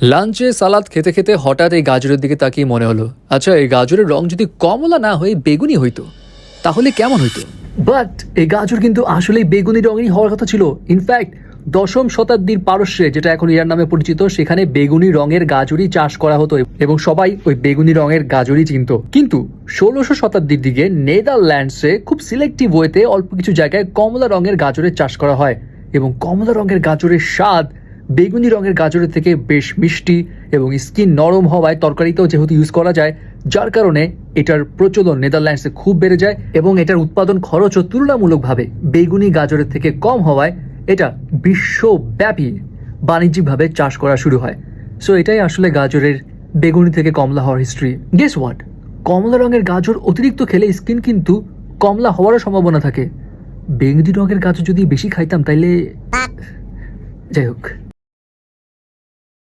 লাঞ্চে সালাদ খেতে খেতে হঠাৎ এই গাজরের দিকে তাকিয়ে মনে হলো, আচ্ছা এই গাজরের রং যদি কমলা না হয়ে বেগুনি হইতো তাহলে কেমন হইতো। বাট এই গাজর কিন্তু আসলেই বেগুনি রঙেরই হওয়ার কথা ছিল। ইনফ্যাক্ট দশম শতাব্দীর পারস্যে, যেটা এখন ইরান নামে পরিচিত, সেখানে বেগুনি রঙের গাজরই চাষ করা হতো এবং সবাই ওই বেগুনি রঙের গাজরই চিনত। কিন্তু 1600 শতাব্দীর দিকে নেদারল্যান্ডসে খুব সিলেক্টিভ ওয়েতে অল্প কিছু জায়গায় কমলা রঙের গাজরের চাষ করা হয় এবং কমলা রঙের গাজরের স্বাদ বেগুনি রঙের গাজরের থেকে বেশ মিষ্টি এবং স্কিন নরম হওয়ায় তরকারিতেও যেহেতু ইউজ করা যায়, যার কারণে এটার প্রচলন নেদারল্যান্ডসে খুব বেড়ে যায় এবং এটার উৎপাদন খরচও তুলনামূলকভাবে বেগুনি গাজরের থেকে কম হওয়ায় এটা বিশ্বব্যাপী বাণিজ্যিকভাবে চাষ করা শুরু হয়। সো এটাই আসলে গাজরের বেগুনি থেকে কমলা হওয়ার হিস্ট্রি। গেস হোয়াট, কমলা রঙের গাজর অতিরিক্ত খেলে স্কিন কিন্তু কমলা হওয়ারও সম্ভাবনা থাকে। বেগুনি রঙের গাজর যদি বেশি খাইতাম তাইলে, যাই হোক।